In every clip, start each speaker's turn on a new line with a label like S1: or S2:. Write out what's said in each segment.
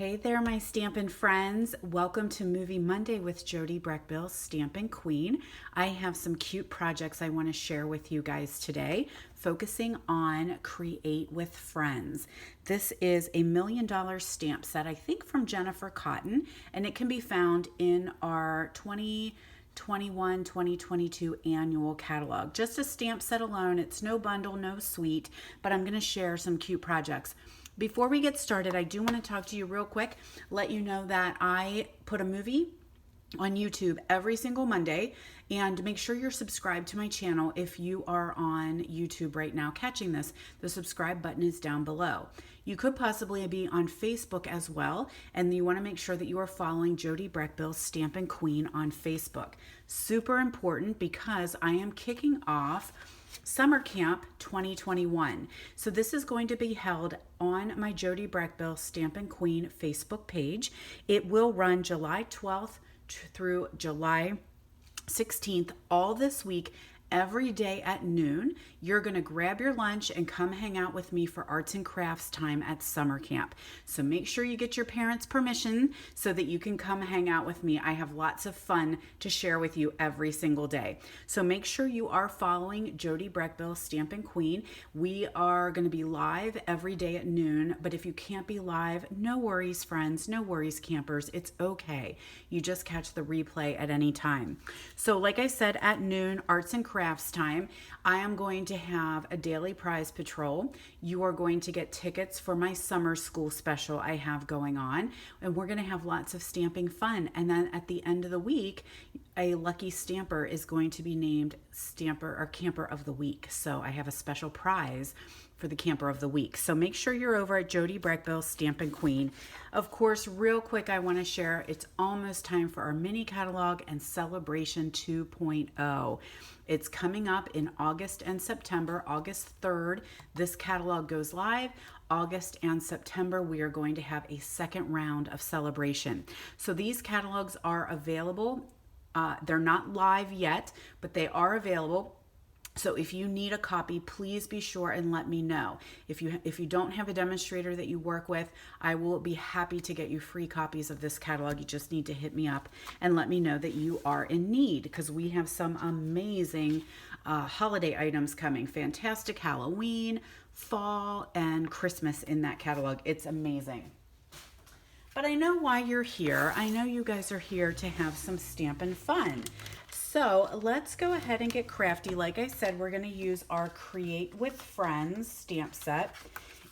S1: Hey there, my Stampin' friends. Welcome to Movie Monday with Jody Brechbill, Stampin' Queen. I have some cute projects I want to share with you guys today, focusing on Create with Friends. This is a $1 million stamp set, I think from Jennifer Cotton, and it can be found in our 2022 annual catalog. Just a stamp set alone. It's no bundle, no suite, but I'm going to share some cute projects. Before we get started, I do want to talk to you real quick, let you know that I put a movie on YouTube every single Monday, and make sure you're subscribed to my channel if you are on YouTube right now catching this. The subscribe button is down below. You could possibly be on Facebook as well, and you want to make sure that you are following Jody Brechbill, Stampin' Queen on Facebook. Super important because I am kicking off Summer Camp 2021. So this is going to be held on my Jody Brechbill Stampin' Queen Facebook page. It will run July 12th through July 16th, all this week, every day at noon. You're going to grab your lunch and come hang out with me for arts and crafts time at summer camp. So make sure you get your parents' permission so that you can come hang out with me. I have lots of fun to share with you every single day. So make sure you are following Jody Brechbill, Stampin' Queen. We are going to be live every day at noon, but if you can't be live, no worries, friends, no worries, campers. It's okay. You just catch the replay at any time. So like I said, at noon, arts and crafts time, I am going to have a daily prize patrol. You are going to get tickets for my summer school special I have going on, and we're going to have lots of stamping fun. And then at the end of the week, a lucky stamper is going to be named Stamper or Camper of the Week. So I have a special prize for the Camper of the Week. So make sure you're over at Jody Brechbill, Stampin' Queen. Of course, real quick, I want to share, it's almost time for our mini catalog and Celebration 2.0. It's coming up in August and September. August 3rd, this catalog goes live. August and September, we are going to have a second round of celebration. So these catalogs are available. They're not live yet, but they are available. So if you need a copy, please be sure and let me know. If you don't have a demonstrator that you work with, I will be happy to get you free copies of this catalog. You just need to hit me up and let me know that you are in need, because we have some amazing holiday items coming. Fantastic Halloween, fall, and Christmas in that catalog. It's amazing. But I know why you're here. I know you guys are here to have some stampin' fun. So let's go ahead and get crafty. Like I said, we're going to use our Create with Friends stamp set.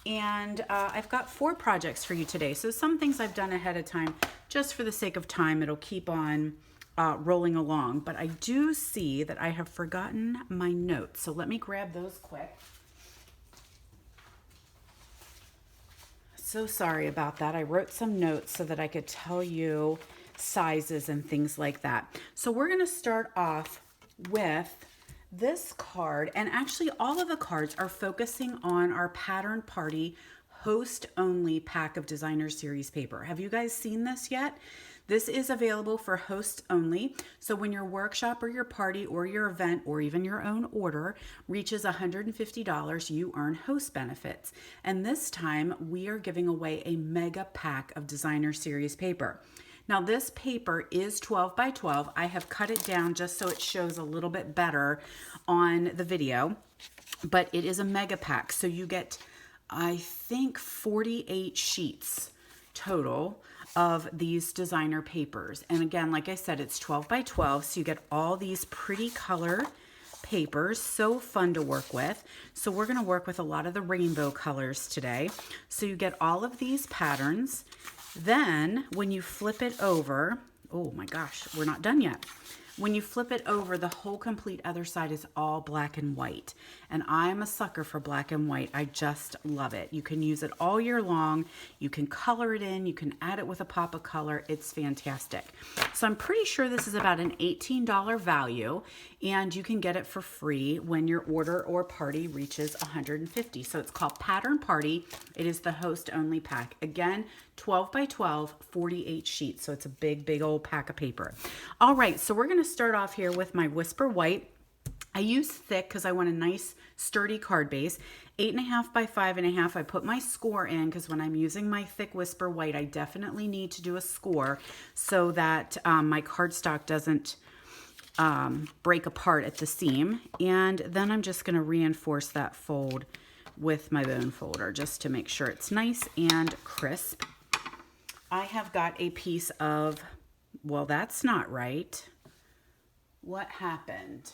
S1: And I've got 4 projects for you today. So some things I've done ahead of time, just for the sake of time, it'll keep on rolling along. But I do see that I have forgotten my notes. So let me grab those quick. So sorry about that. I wrote some notes so that I could tell you sizes and things like that. So we're going to start off with this card, and actually all of the cards are focusing on our Pattern Party host only pack of designer series paper. Have you guys seen this yet? This is available for hosts only. So when your workshop or your party or your event or even your own order reaches $150, you earn host benefits. And this time we are giving away a mega pack of designer series paper. Now this paper is 12 by 12. I have cut it down just so it shows a little bit better on the video, but it is a mega pack. So you get, I think, 48 sheets total of these designer papers. And again, like I said, it's 12 by 12. So you get all these pretty color papers, so fun to work with. So we're going to work with a lot of the rainbow colors today. So you get all of these patterns. Then when you flip it over, oh my gosh, we're not done yet. When you flip it over, the whole complete other side is all black and white. And I'm a sucker for black and white. I just love it. You can use it all year long. You can color it in. You can add it with a pop of color. It's fantastic. So I'm pretty sure this is about an $18 value, and you can get it for free when your order or party reaches $150. So it's called Pattern Party. It is the host only pack. Again, 12 by 12, 48 sheets. So it's a big, big old pack of paper. All right, so we're going to start off here with my Whisper White. I use thick because I want a nice sturdy card base. 8.5 by 5.5. I put my score in because when I'm using my thick Whisper White, I definitely need to do a score so that my cardstock doesn't break apart at the seam. And then I'm just going to reinforce that fold with my bone folder just to make sure it's nice and crisp. I have got a piece of, well, that's not right. What happened?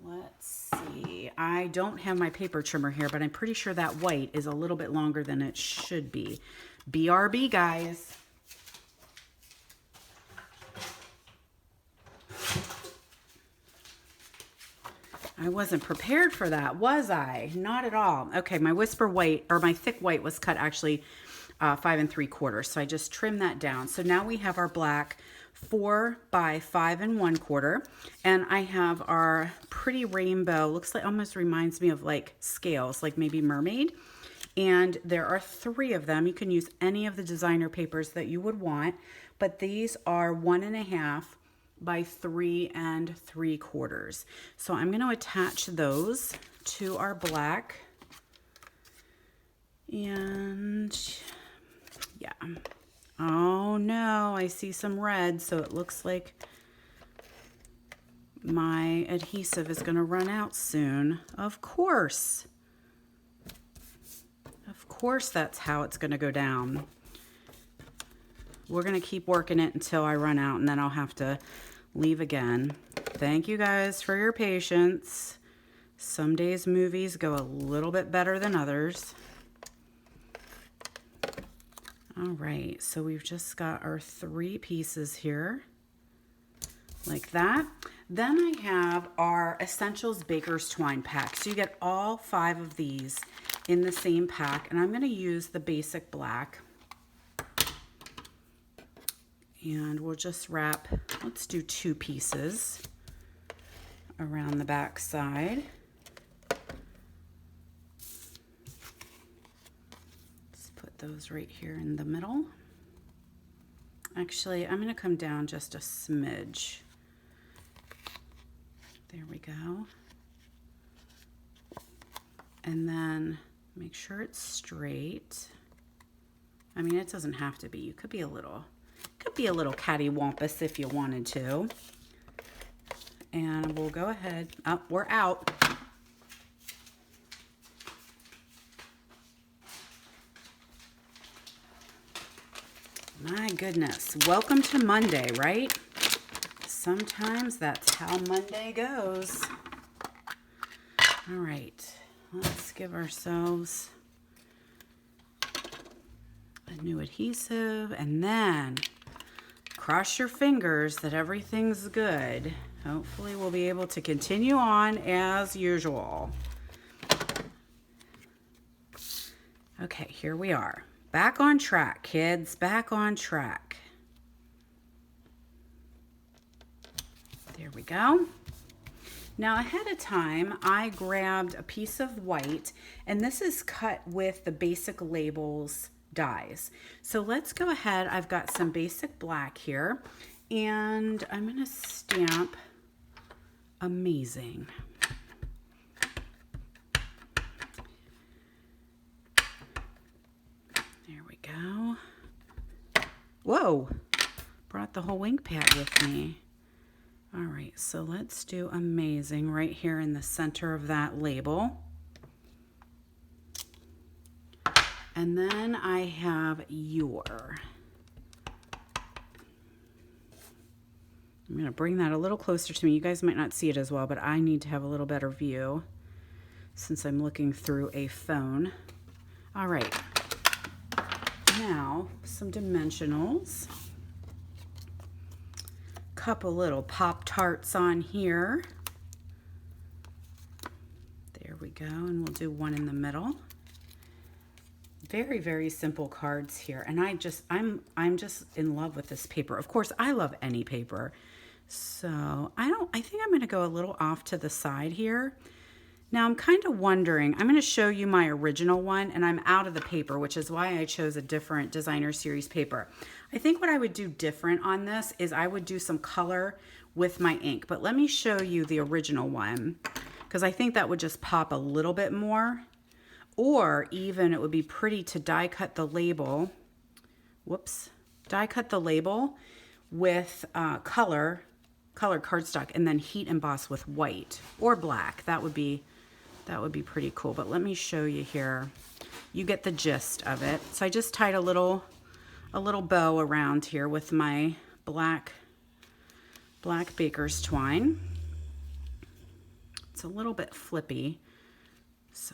S1: Let's see. I don't have my paper trimmer here, but I'm pretty sure that white is a little bit longer than it should be. BRB, guys. I wasn't prepared for that, was I? Not at all. Okay, my Whisper White, or my thick white was cut actually 5 3/4. So I just trimmed that down. So now we have our black 4 by 5 1/4. And I have our pretty rainbow, looks like, almost reminds me of like scales, like maybe mermaid. And there are 3 of them. You can use any of the designer papers that you would want, but these are 1.5 by 3 3/4. So I'm going to attach those to our black. And yeah. Oh no, I see some red, so it looks like my adhesive is going to run out soon. Of course. Of course that's how it's going to go down. We're going to keep working it until I run out, and then I'll have to leave again. Thank you guys for your patience. Some days movies go a little bit better than others. All right, so we've just got our 3 pieces here, like that. Then I have our Essentials Baker's Twine pack. So you get all 5 of these in the same pack, and I'm going to use the basic black. And we'll just wrap, let's do 2 pieces around the back side. Let's put those right here in the middle. Actually, I'm going to come down just a smidge. There we go. And then make sure it's straight. I mean, it doesn't have to be. You could be a little cattywampus if you wanted to. And we'll go ahead. Oh, we're out. My goodness. Welcome to Monday, right? Sometimes that's how Monday goes. All right. Let's give ourselves a new adhesive, and then cross your fingers that everything's good. Hopefully we'll be able to continue on as usual. Okay, here we are. Back on track, kids. Back on track. There we go. Now ahead of time, I grabbed a piece of white, and this is cut with the Basic Labels dies. So let's go ahead. I've got some basic black here, and I'm going to stamp Amazing. There we go. Whoa, brought the whole ink pad with me. All right, so let's do Amazing right here in the center of that label. And then I have Your. I'm going to bring that a little closer to me. You guys might not see it as well, but I need to have a little better view since I'm looking through a phone. All right. Now, some dimensionals. Couple little Pop-Tarts on here. There we go, and we'll do one in the middle. Very, very simple cards here, and I'm just in love with this paper. Of course, I love any paper. So I think I'm going to go a little off to the side here. Now I'm kind of wondering, I'm going to show you my original one, and I'm out of the paper, which is why I chose a different designer series paper. I think what I would do different on this is I would do some color with my ink. But let me show you the original one, because I think that would just pop a little bit more. Or even it would be pretty to die cut the label. Whoops. Die cut the label with color cardstock, and then heat emboss with white or black. That would be pretty cool. But let me show you here. You get the gist of it. So I just tied a little bow around here with my black baker's twine. It's a little bit flippy,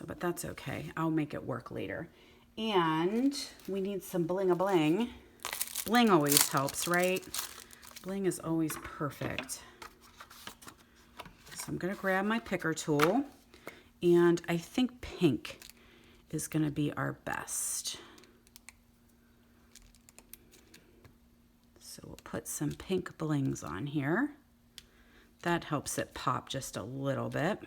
S1: but that's okay. I'll make it work later. And we need some bling-a-bling. Bling always helps, right? Bling is always perfect. So I'm gonna grab my picker tool, and I think pink is gonna be our best. So we'll put some pink blings on here. That helps it pop just a little bit.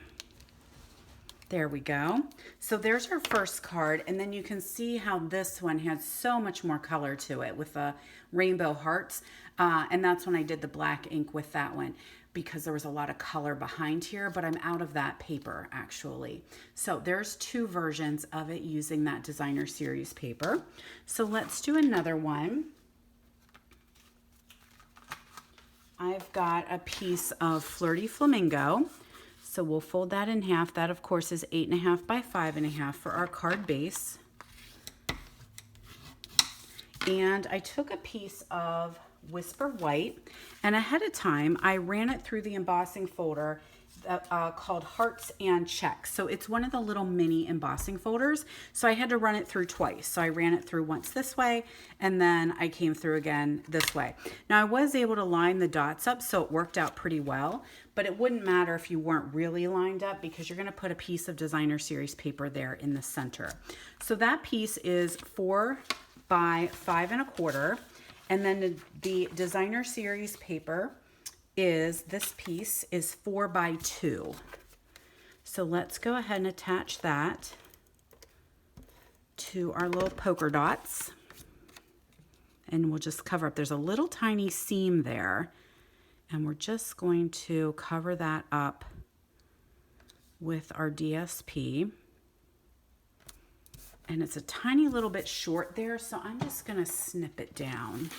S1: There we go. So there's our first card, and then you can see how this one has so much more color to it with the rainbow hearts. And that's when I did the black ink with that one, because there was a lot of color behind here, but I'm out of that paper actually. So there's two versions of it using that designer series paper. So let's do another one. I've got a piece of Flirty Flamingo. So we'll fold that in half. That of course is 8.5 by 5.5 for our card base. And I took a piece of Whisper White, and ahead of time I ran it through the embossing folder called Hearts and Checks. So it's one of the little mini embossing folders. So I had to run it through twice. So I ran it through once this way, and then I came through again this way. Now I was able to line the dots up, so it worked out pretty well, but it wouldn't matter if you weren't really lined up, because you're gonna put a piece of designer series paper there in the center. So that piece is 4 by 5.25. And then the designer series paper is, this piece is 4 by 2. So let's go ahead and attach that to our little polka dots. And we'll just cover up, there's a little tiny seam there, and we're just going to cover that up with our DSP. And it's a tiny little bit short there, so I'm just gonna snip it down,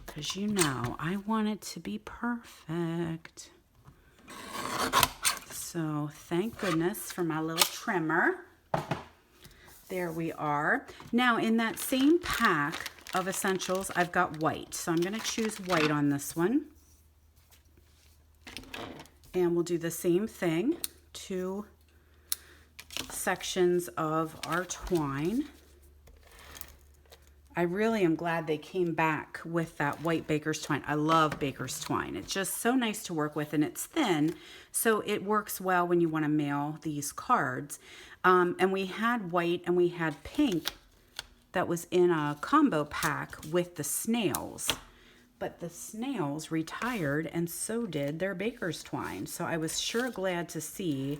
S1: because you know I want it to be perfect. So thank goodness for my little trimmer. There we are. Now in that same pack of essentials, I've got white. So I'm gonna choose white on this one. And we'll do the same thing, 2 sections of our twine. I really am glad they came back with that white baker's twine. I love baker's twine. It's just so nice to work with, and it's thin, so it works well when you want to mail these cards. And we had white and we had pink that was in a combo pack with the snails. But the snails retired, and so did their baker's twine. So I was sure glad to see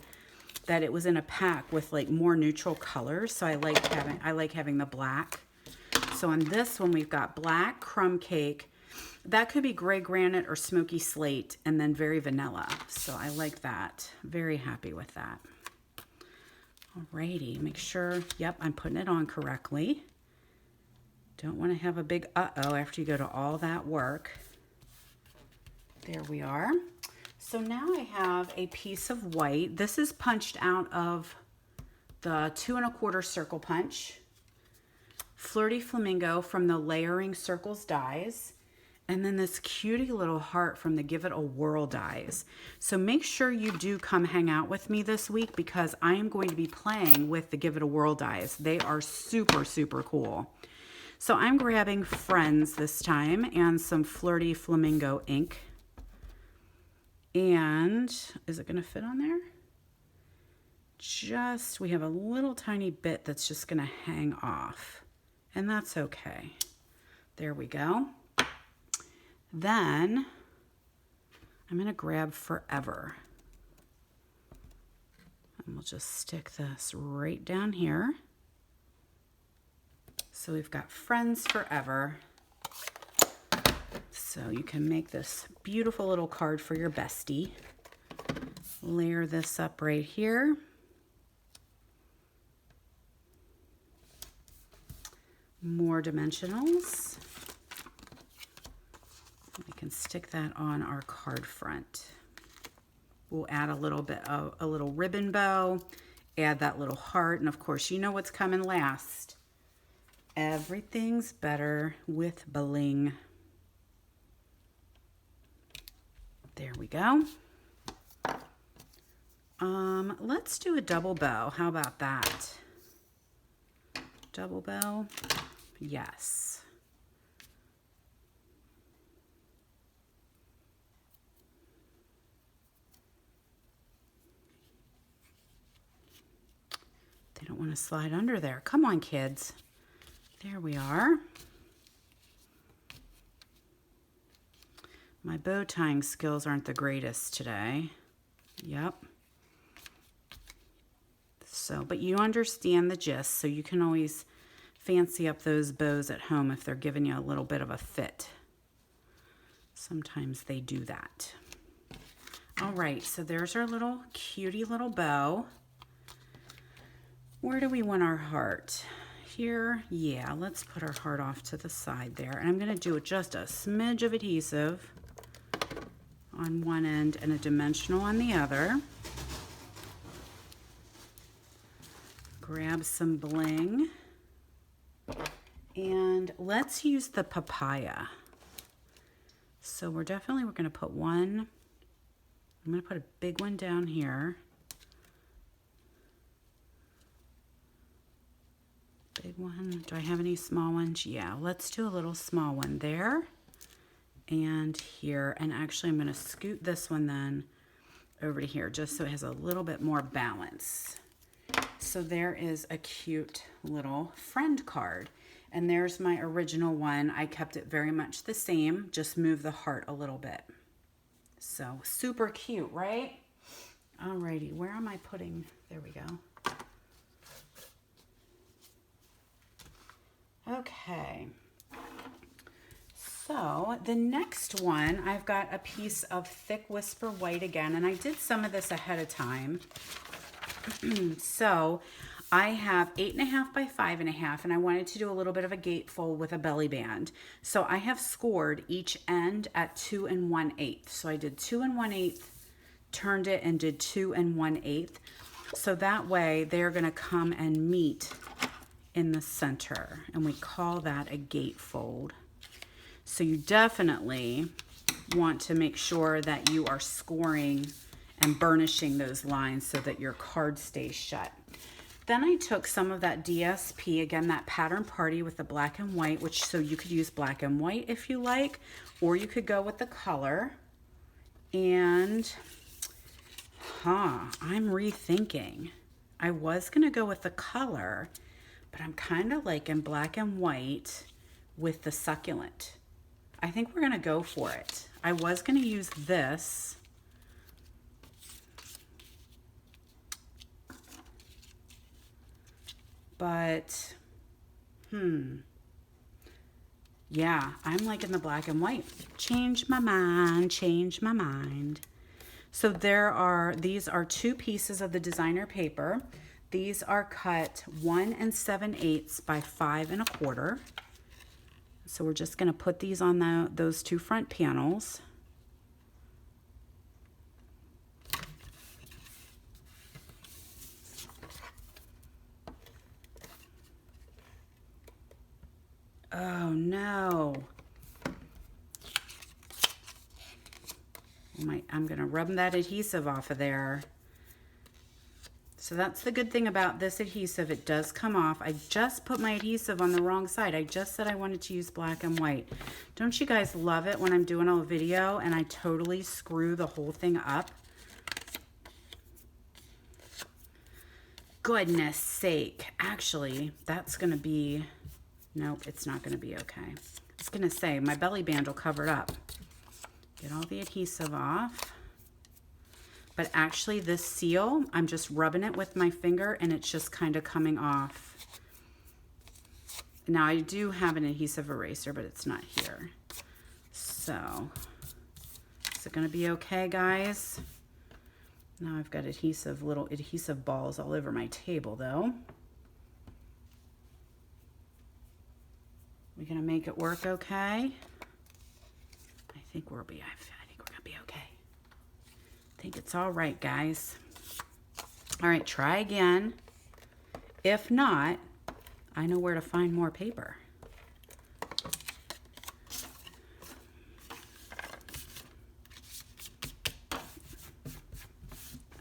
S1: that it was in a pack with like more neutral colors. So I like having the black. So on this one, we've got black, crumb cake. That could be gray granite or smoky slate, and then very vanilla. So I like that. Very happy with that. Alrighty, make sure, yep, I'm putting it on correctly. Don't want to have a big uh-oh after you go to all that work. There we are. So now I have a piece of white. This is punched out of the 2 1/4 circle punch. Flirty Flamingo from the Layering Circles dies. And then this cutie little heart from the Give It a Whirl dies. So make sure you do come hang out with me this week, because I am going to be playing with the Give It a Whirl dies. They are super, super cool. So I'm grabbing Friends this time and some Flirty Flamingo ink. And is it going to fit on there? We have a little tiny bit that's just going to hang off. And that's okay. There we go. Then I'm going to grab Forever. And we'll just stick this right down here. So we've got Friends Forever. So you can make this beautiful little card for your bestie. Layer this up right here. More dimensionals. We can stick that on our card front. We'll add a little bit of a little ribbon bow, add that little heart, and of course you know what's coming last. Everything's better with bling. There we go. Let's do a double bow. How about that? Double bow? Yes. They don't want to slide under there. Come on, kids. There we are. My bow tying skills aren't the greatest today. Yep. So, but you understand the gist, so you can always fancy up those bows at home if they're giving you a little bit of a fit. Sometimes they do that. All right, so there's our little cutie little bow. Where do we want our heart? Here? Yeah, let's put our heart off to the side there. And I'm going to do just a smidge of adhesive on one end and a dimensional on the other. Grab some bling. And let's use the papaya. So we're going to put one. I'm going to put a big one down here. Big one. Do I have any small ones? Yeah, let's do a little small one there and here. And actually I'm going to scoot this one then over to here just so it has a little bit more balance. So there is a cute little friend card. And there's my original one. I kept it very much the same, just moved the heart a little bit. So super cute, right? Alrighty, where am I putting? There we go. Okay. So the next one, I've got a piece of thick whisper white again, and I did some of this ahead of time. So I have 8.5 by 5.5, and I wanted to do a little bit of a gatefold with a belly band. So I have scored each end at 2 1/8. So I did 2 1/8, turned it and did 2 1/8. So that way they're going to come and meet in the center, and we call that a gatefold. So you definitely want to make sure that you are scoring and burnishing those lines so that your card stays shut. Then I took some of that DSP, again, that Pattern Party with the black and white, which so you could use black and white if you like, or you could go with the color. And, I'm rethinking. I was going to go with the color, but I'm kind of like in black and white with the succulent. I think we're going to go for it. I was going to use this. But, yeah, I'm like in the black and white. Change my mind, change my mind. So these are 2 pieces of the designer paper. These are cut 1 7/8 by 5 1/4. So we're just going to put these on those 2 front panels. Oh no. I'm going to rub that adhesive off of there. So that's the good thing about this adhesive. It does come off. I just put my adhesive on the wrong side. I just said I wanted to use black and white. Don't you guys love it when I'm doing a video and I totally screw the whole thing up? Goodness sake. Actually, that's going to be... Nope, it's not going to be okay. I was going to say, my belly band will cover it up. Get all the adhesive off. But actually, this seal, I'm just rubbing it with my finger, and it's just kind of coming off. Now, I do have an adhesive eraser, but it's not here. So, is it going to be okay, guys? Now I've got little adhesive balls all over my table, though. We're going to make it work okay? I think we're going to be okay. I think it's all right, guys. All right, try again. If not, I know where to find more paper.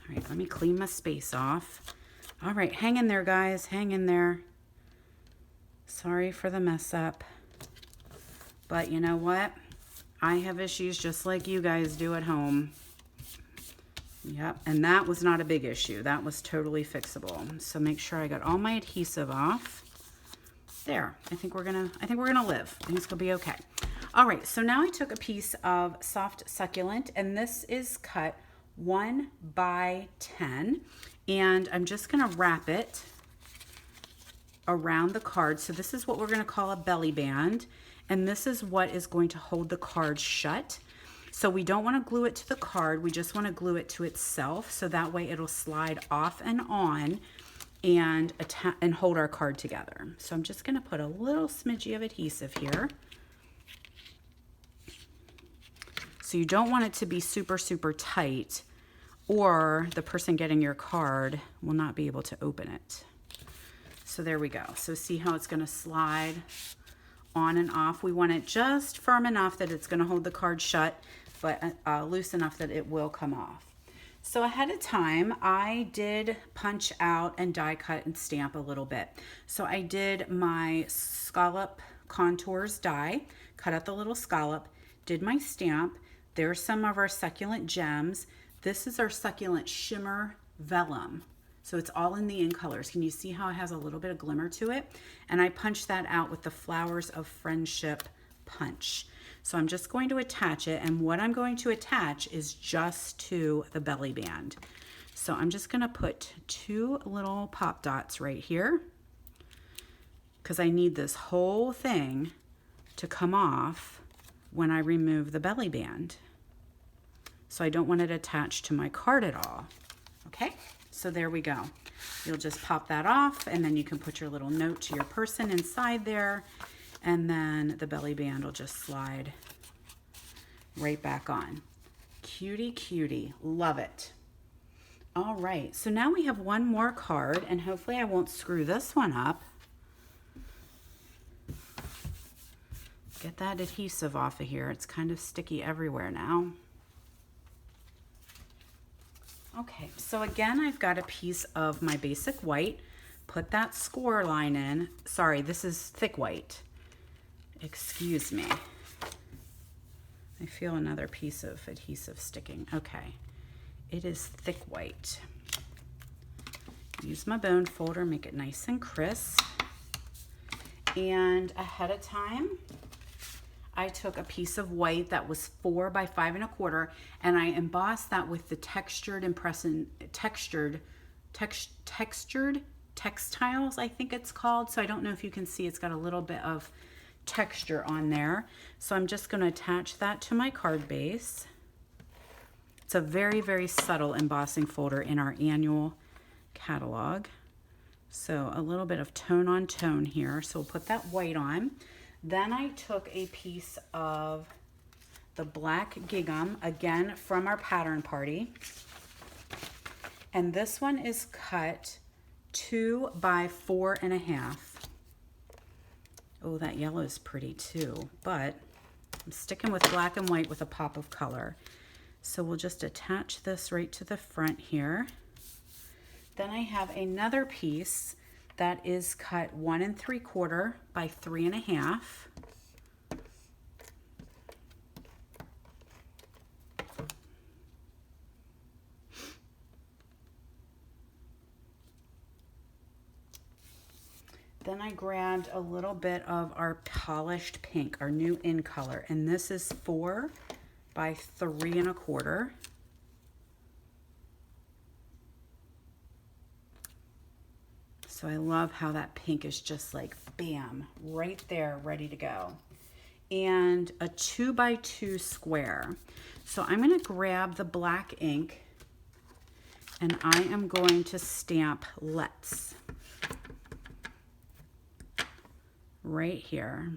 S1: All right, let me clean my space off. All right, hang in there, guys. Hang in there. Sorry for the mess up. But you know what? I have issues just like you guys do at home. Yep, and that was not a big issue. That was totally fixable. So make sure I got all my adhesive off. There. I think we're gonna live. I think it's gonna be okay. All right, so now I took a piece of soft succulent, and this is cut 1 by 10, and I'm just gonna wrap it around the card. So this is what we're gonna call a belly band, and this is what is going to hold the card shut. So we don't want to glue it to the card, we just want to glue it to itself, so that way it'll slide off and on and hold our card together. So I'm just going to put a little smidgy of adhesive here. So you don't want it to be super, super tight, or the person getting your card will not be able to open it. So there we go. So see how it's going to slide on and off. We want it just firm enough that it's going to hold the card shut, but loose enough that it will come off. So ahead of time, I did punch out and die cut and stamp a little bit. So I did my scallop contours die, cut out the little scallop, did my stamp. There's some of our succulent gems. This is our succulent shimmer vellum. So it's all in the in colors. Can you see how it has a little bit of glimmer to it? And I punched that out with the Flowers of Friendship punch. So I'm just going to attach it, and what I'm going to attach is just to the belly band. So I'm just going to put 2 little pop dots right here, because I need this whole thing to come off when I remove the belly band. So I don't want it attached to my card at all. Okay, so there we go. You'll just pop that off, and then you can put your little note to your person inside there, and then the belly band will just slide right back on. Cutie, cutie, love it. All right, so now we have one more card, and hopefully I won't screw this one up. Get that adhesive off of here. It's kind of sticky everywhere now. Okay, so again, I've got a piece of my basic white. Put that score line in. Sorry, this is thick white. Excuse me. I feel another piece of adhesive sticking. Okay, it is thick white. Use my bone folder, make it nice and crisp. And ahead of time, I took a piece of white that was 4 by 5 1/4, and I embossed that with the textured textiles, I think it's called. So I don't know if you can see, it's got a little bit of texture on there. So I'm just going to attach that to my card base. It's a very, very subtle embossing folder in our annual catalog. So a little bit of tone on tone here. So we'll put that white on. Then I took a piece of the black gingham, again from our pattern party. And this one is cut 2 by 4 1/2. Oh, that yellow is pretty too, but I'm sticking with black and white with a pop of color. So we'll just attach this right to the front here. Then I have another piece that is cut 1 3/4 by 3 1/2. Then I grabbed a little bit of our polished pink, our new in color, and this is 4 by 3 1/4. So I love how that pink is just like bam, right there, ready to go. and a 2x2 square. So I'm going to grab the black ink and I am going to stamp let's right here.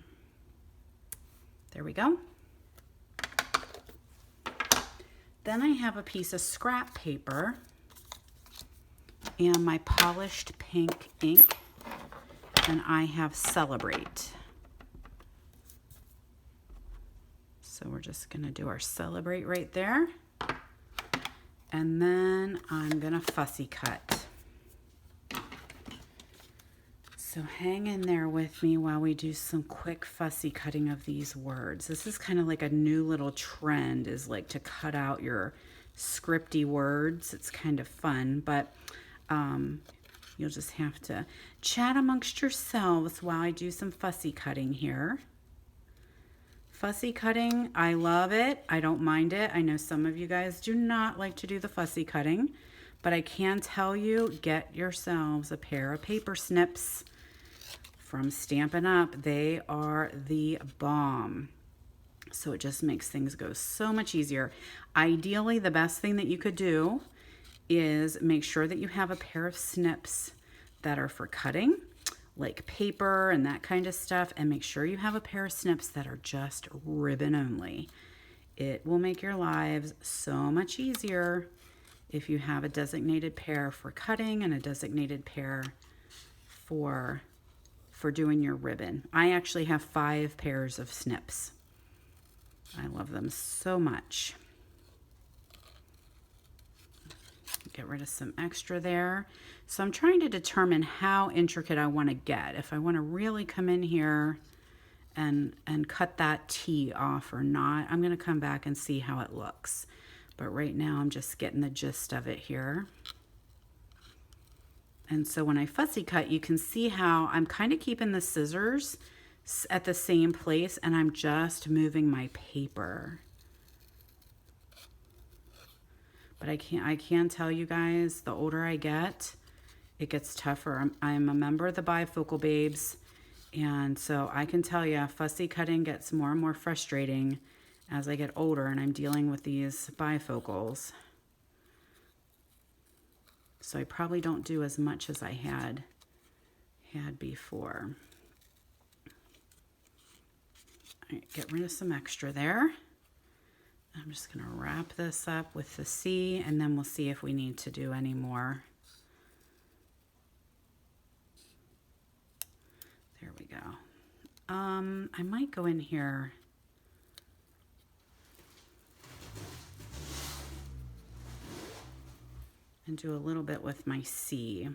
S1: There we go. Then I have a piece of scrap paper and my polished pink ink, and I have Celebrate. So we're just going to do our Celebrate right there. And then I'm going to fussy cut. So hang in there with me while we do some quick fussy cutting of these words. This is kind of like a new little trend, is like to cut out your scripty words. It's kind of fun, but you'll just have to chat amongst yourselves while I do some fussy cutting here. Fussy cutting, I love it. I don't mind it. I know some of you guys do not like to do the fussy cutting, but I can tell you, get yourselves a pair of paper snips from Stampin' Up. They are the bomb. So it just makes things go so much easier. Ideally, the best thing that you could do is make sure that you have a pair of snips that are for cutting, like paper and that kind of stuff, and make sure you have a pair of snips that are just ribbon only. It will make your lives so much easier if you have a designated pair for cutting and a designated pair for doing your ribbon. I actually have 5 pairs of snips. I love them so much. Get rid of some extra there. So I'm trying to determine how intricate I want to get. If I want to really come in here and cut that T off or not. I'm going to come back and see how it looks. But right now I'm just getting the gist of it here. And so when I fussy cut, you can see how I'm kind of keeping the scissors at the same place and I'm just moving my paper. But I can tell you guys, the older I get, it gets tougher. I'm a member of the Bifocal Babes, and so I can tell you, fussy cutting gets more and more frustrating as I get older and I'm dealing with these bifocals. So I probably don't do as much as I had before. All right, get rid of some extra there. I'm just going to wrap this up with the C, and then we'll see if we need to do any more. There we go. I might go in here and do a little bit with my C.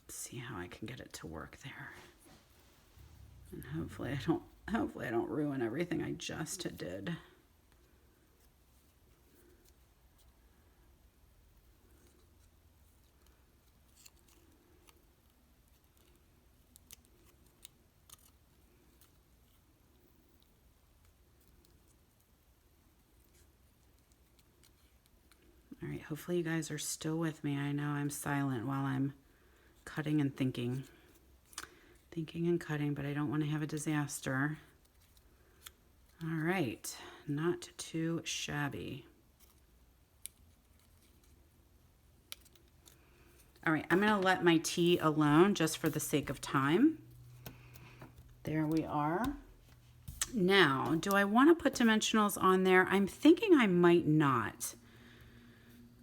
S1: See how I can get it to work there. And hopefully I don't ruin everything I just did. All right, hopefully you guys are still with me. I know I'm silent while I'm cutting and thinking. Thinking and cutting, but I don't want to have a disaster. All right, not too shabby. All right, I'm gonna let my T alone just for the sake of time. There we are. Now, do I want to put dimensionals on there? I'm thinking I might not.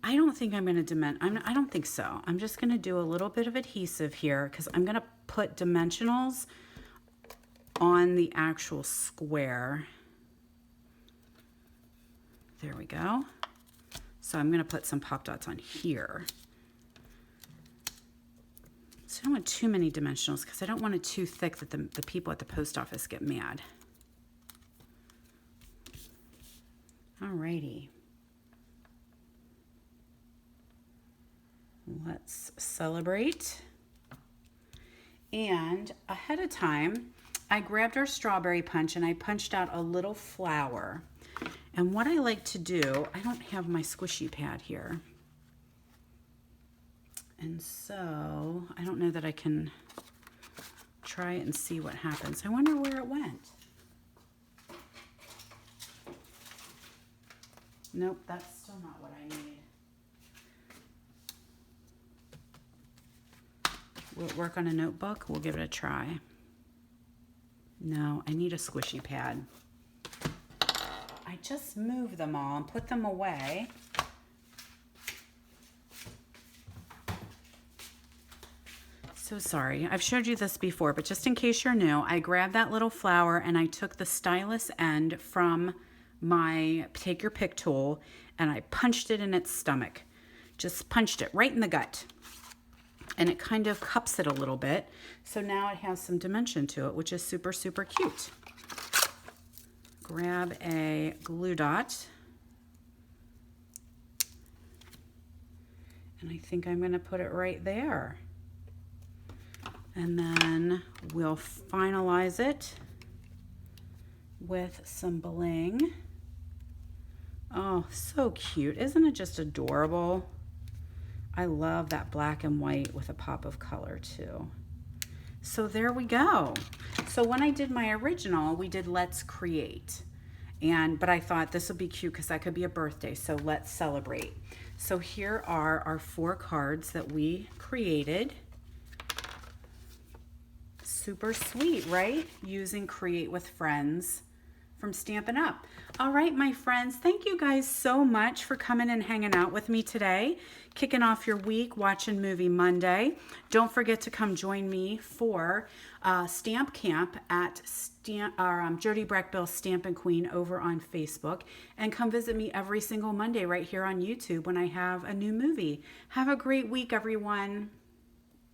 S1: I don't think I'm going to I don't think so. I'm just going to do a little bit of adhesive here because I'm going to put dimensionals on the actual square. There we go. So I'm going to put some pop dots on here. So I don't want too many dimensionals because I don't want it too thick that the people at the post office get mad. Alrighty. Let's celebrate. And ahead of time, I grabbed our strawberry punch and I punched out a little flower. And what I like to do, I don't have my squishy pad here. And so I don't know that I can try it and see what happens. I wonder where it went. Nope, that's still not what I need. Will it work on a notebook? We'll give it a try. No, I need a squishy pad. I just moved them all and put them away. So sorry, I've showed you this before, but just in case you're new, I grabbed that little flower and I took the stylus end from my take your pick tool and I punched it in its stomach. Just punched it right in the gut. And it kind of cups it a little bit. So now it has some dimension to it, which is super, super cute. Grab a glue dot. And I think I'm going to put it right there. And then we'll finalize it with some bling. Oh, so cute. Isn't it just adorable? I love that black and white with a pop of color too. So there we go. So when I did my original, we did Let's Create. But I thought this would be cute because that could be a birthday. So let's celebrate. So here are our 4 cards that we created. Super sweet, right? Using Create with Friends from Stampin' Up. All right, my friends, thank you guys so much for coming and hanging out with me today, kicking off your week, watching Movie Monday. Don't forget to come join me for Stamp Camp at Jody Brechbill Stampin' Queen over on Facebook, and come visit me every single Monday right here on YouTube when I have a new movie. Have a great week, everyone.